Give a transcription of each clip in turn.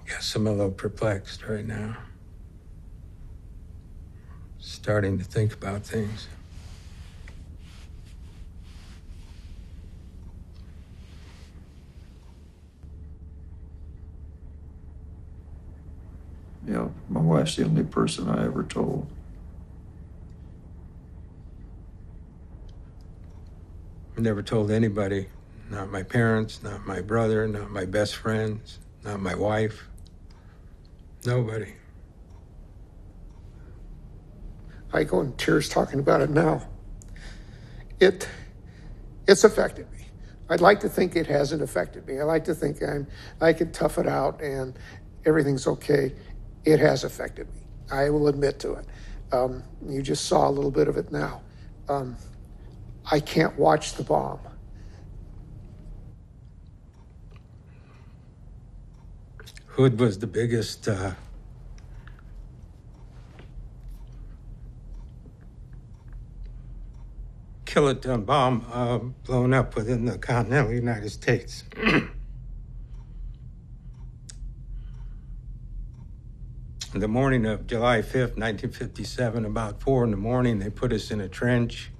Guess I'm a little perplexed right now. Starting to think about things. Yeah, my wife's the only person I ever told. I never told anybody, not my parents, not my brother, not my best friends, not my wife. Nobody. I go in tears talking about it now. It's affected me. I'd like to think it hasn't affected me. I like to think I can tough it out and everything's okay. It has affected me. I will admit to it. You just saw a little bit of it now. I can't watch the bomb. Hood was the biggest kiloton bomb blown up within the continental United States. The morning of July 5th, 1957, about 4 in the morning, they put us in a trench.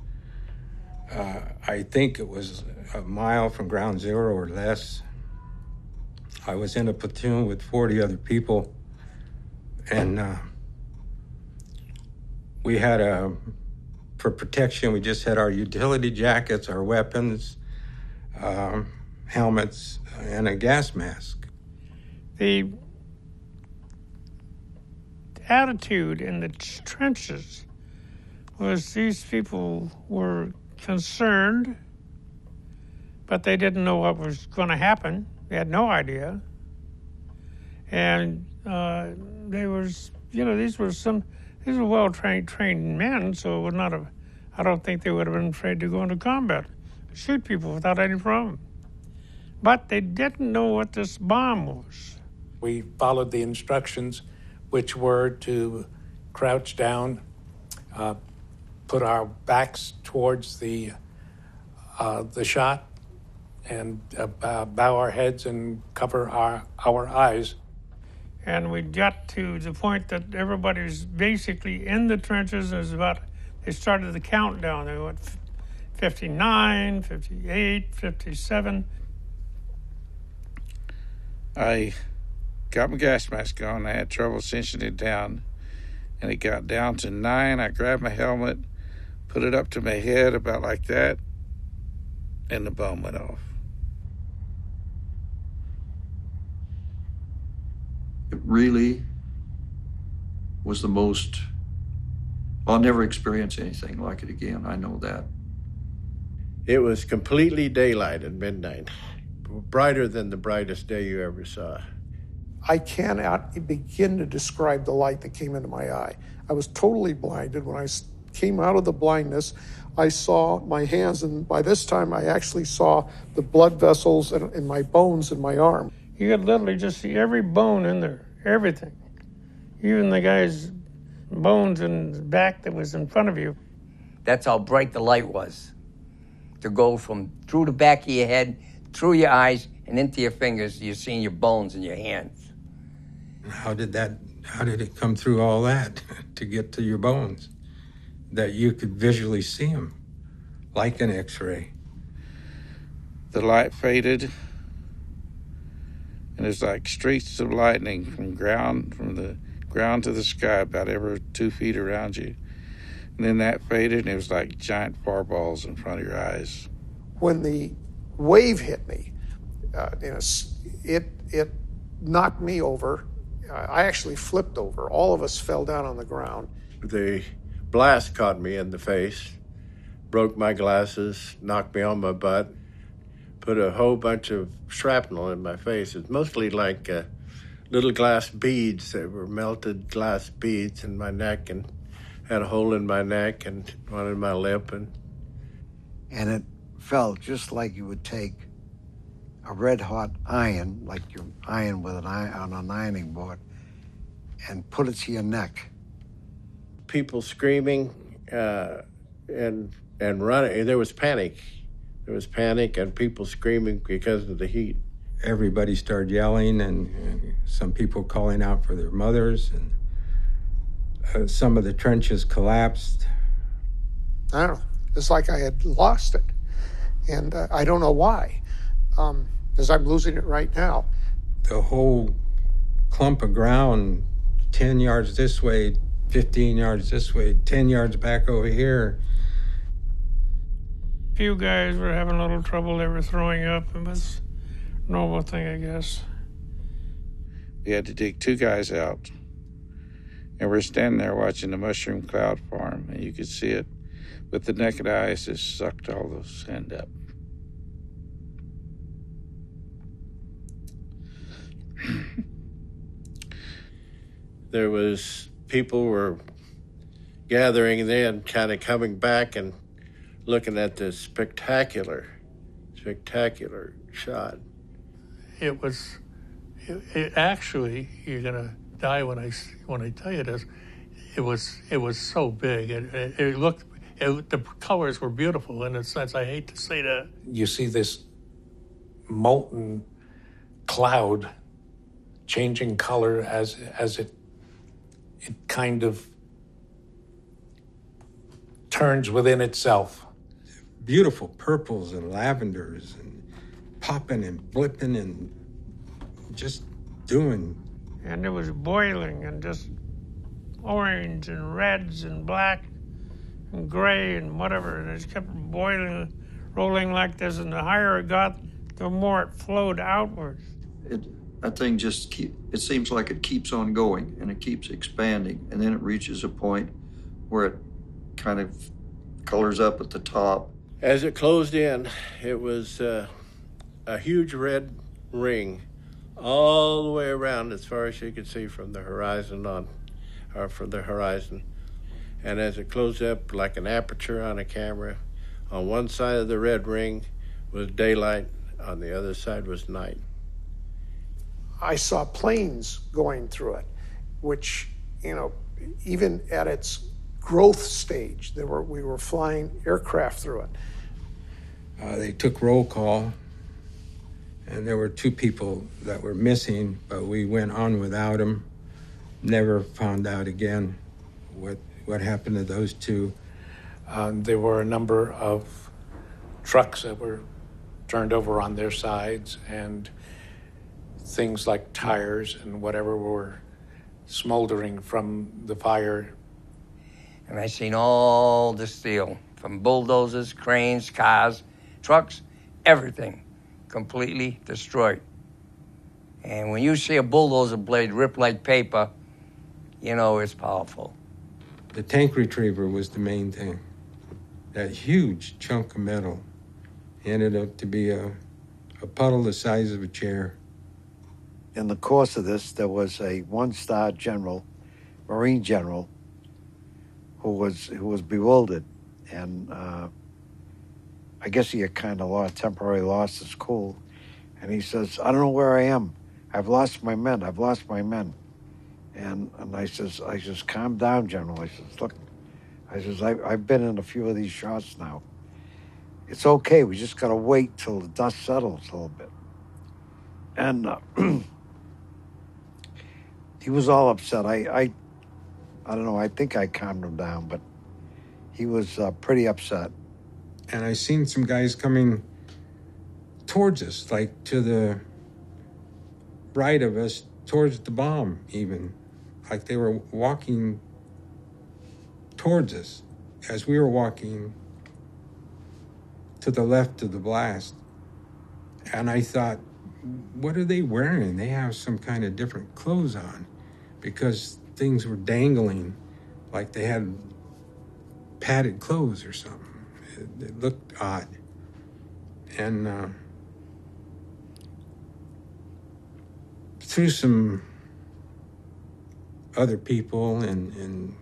I think it was a mile from ground zero or less. I was in a platoon with 40 other people, and we had for protection, we just had our utility jackets, our weapons, helmets, and a gas mask. The attitude in the trenches was these people were concerned, but they didn't know what was going to happen. They had no idea. And these were well-trained men, so it would not have, I don't think they would have been afraid to go into combat, shoot people without any problem. But they didn't know what this bomb was. We followed the instructions, which were to crouch down, put our backs towards the shot, and bow our heads and cover our eyes. And we got to the point that everybody was basically in the trenches. They started the countdown. They went 59, 58, 57. I got my gas mask on. I had trouble cinching it down, and it got down to 9. I grabbed my helmet, put it up to my head about like that, and the bomb went off. It really was the most, I'll never experience anything like it again. I know that. It was completely daylight at midnight, brighter than the brightest day you ever saw. I cannot begin to describe the light that came into my eye. I was totally blinded. When I came out of the blindness, I saw my hands, and by this time I actually saw the blood vessels in my bones in my arm. You could literally just see every bone in there, everything. Even the guy's bones in the back that was in front of you. That's how bright the light was. To go from through the back of your head, through your eyes, and into your fingers, you're seeing your bones in your hands. How did it come through all that to get to your bones? That you could visually see them, like an X-ray. The light faded, and it's like streaks of lightning from the ground to the sky, about every 2 feet around you. And then that faded, and it was like giant fireballs in front of your eyes. When the wave hit me, it knocked me over. I actually flipped over. All of us fell down on the ground. The blast caught me in the face, broke my glasses, knocked me on my butt, put a whole bunch of shrapnel in my face. It's mostly like little glass beads. They were melted glass beads in my neck, and had a hole in my neck and one in my lip. And it felt just like you would take a red-hot iron, like you iron with an iron on an ironing board, and put it to your neck. People screaming and running. There was panic. There was panic and people screaming because of the heat. everybody started yelling, and some people calling out for their mothers, and some of the trenches collapsed. I don't know. It's like I had lost it. And I don't know why, because I'm losing it right now. The whole clump of ground, 10 yards this way, 15 yards this way, 10 yards back over here. A few guys were having a little trouble. They were throwing up. It was a normal thing, I guess. We had to dig 2 guys out. And we're standing there watching the mushroom cloud form, and you could see it with the naked eyes. It sucked all the sand up. There was people were gathering then, kind of coming back and looking at this spectacular shot. It was, it actually, you're gonna die when I tell you this. It was so big. It looked, the colors were beautiful in a sense. I hate to say that. You see this molten cloud changing color as it kind of turns within itself. Beautiful purples and lavenders and popping and blipping and just doing. And it was boiling and just orange and reds and black and gray and whatever. And it just kept boiling, rolling like this. And the higher it got, the more it flowed outwards. That thing just it seems like it keeps on going and it keeps expanding, and then it reaches a point where it kind of colors up at the top. As it closed in, it was a huge red ring all the way around as far as you could see from the horizon And as it closed up like an aperture on a camera, on one side of the red ring was daylight, on the other side was night. I saw planes going through it, which, even at its growth stage, we were flying aircraft through it. They took roll call, and there were 2 people that were missing, but we went on without them. Never found out again what happened to those 2. There were a number of trucks that were turned over on their sides, and things like tires and whatever were smoldering from the fire. And I seen all the steel, from bulldozers, cranes, cars, trucks, everything completely destroyed. And when you see a bulldozer blade rip like paper, you know it's powerful. The tank retriever was the main thing. That huge chunk of metal ended up to be a puddle the size of a chair. In the course of this, there was a 1-star general, Marine general, who was bewildered, and I guess he had kind of temporarily lost his cool, and he says, "I don't know where I am. I've lost my men. And I says, "Calm down, General." I says, "Look," I says, I've been in a few of these shots now. It's okay. We just got to wait till the dust settles a little bit." And he was all upset. I don't know. I think I calmed him down, but he was pretty upset. And I seen some guys coming towards us, like to the right of us, towards the bomb even. Like they were walking towards us as we were walking to the left of the blast. And I thought, what are they wearing? They have some kind of different clothes on, because things were dangling like they had padded clothes or something. It looked odd. And through some other people and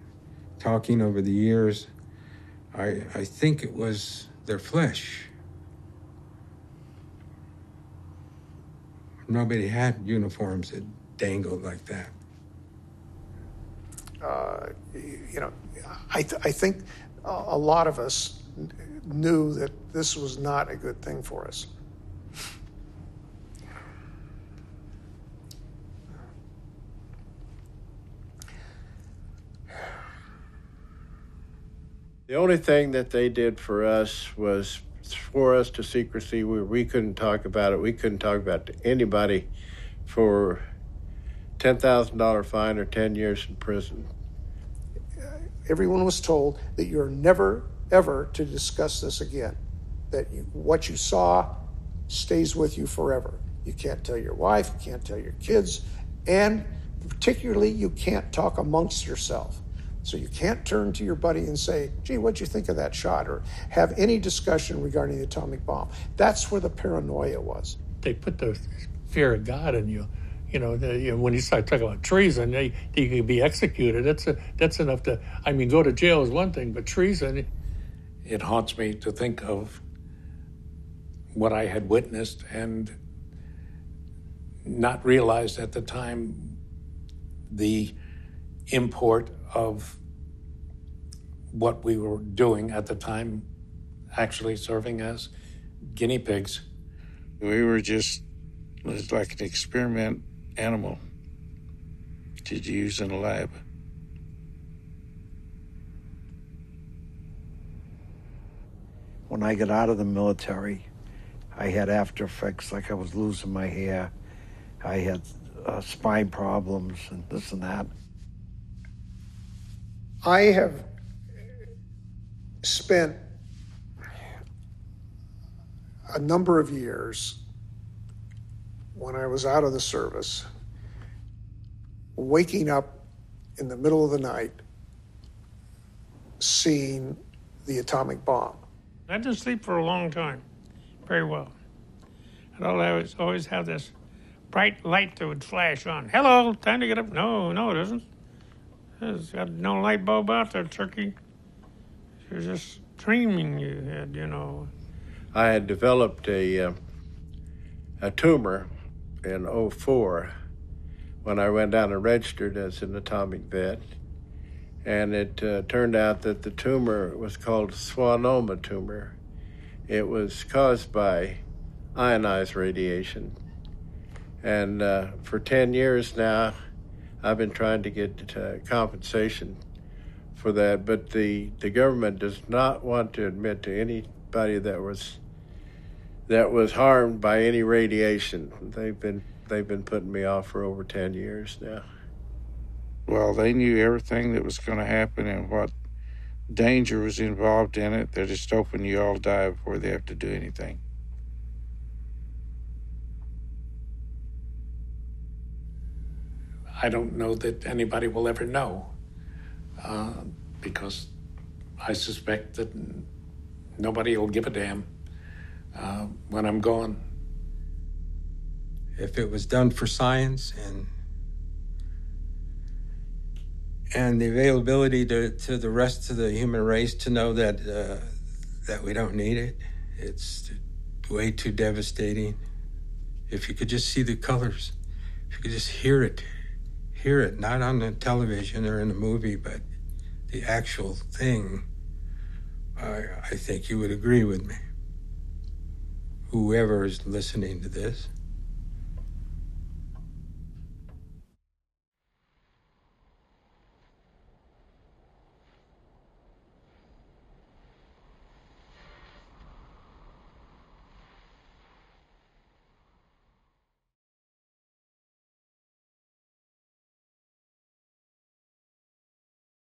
talking over the years, I think it was their flesh. Nobody had uniforms that dangled like that. I think a lot of us knew that this was not a good thing for us. The only thing that they did for us was swore us to secrecy. We couldn't talk about it. We couldn't talk about it to anybody for $10,000 fine or 10 years in prison. Everyone was told that you're never, ever to discuss this again, that what you saw stays with you forever. You can't tell your wife, you can't tell your kids, and particularly you can't talk amongst yourself. So you can't turn to your buddy and say, gee, what'd you think of that shot? Or have any discussion regarding the atomic bomb. That's where the paranoia was. They put the fear of God in you. When you start talking about treason, you can be executed. That's enough to, go to jail is one thing, but treason. It haunts me to think of what I had witnessed and not realized at the time the import of what we were doing at the time, actually serving as guinea pigs. We were just, it was like an experiment animal to use in a lab. When I got out of the military, I had after effects, like I was losing my hair. I had spine problems and this and that. I have spent a number of years when I was out of the service, waking up in the middle of the night, seeing the atomic bomb. I didn't sleep for a long time, very well. And always have this bright light that would flash on. Hello, time to get up. No, it isn't. There's got no light bulb out there, turkey. You're just dreaming you had, I had developed a tumor in 2004 when I went down and registered as an atomic vet. And it turned out that the tumor was called schwannoma tumor. It was caused by ionized radiation. And for 10 years now, I've been trying to get compensation for that, but the government does not want to admit to anybody that was harmed by any radiation. They've been putting me off for over 10 years now. Well, they knew everything that was going to happen and what danger was involved in it. They're just hoping you all die before they have to do anything. I don't know that anybody will ever know, because I suspect that nobody will give a damn when I'm gone. If it was done for science and the availability to the rest of the human race to know that we don't need it, it's way too devastating. If you could just see the colors, if you could just hear it, not on the television or in a movie, but the actual thing, I think you would agree with me. Whoever is listening to this.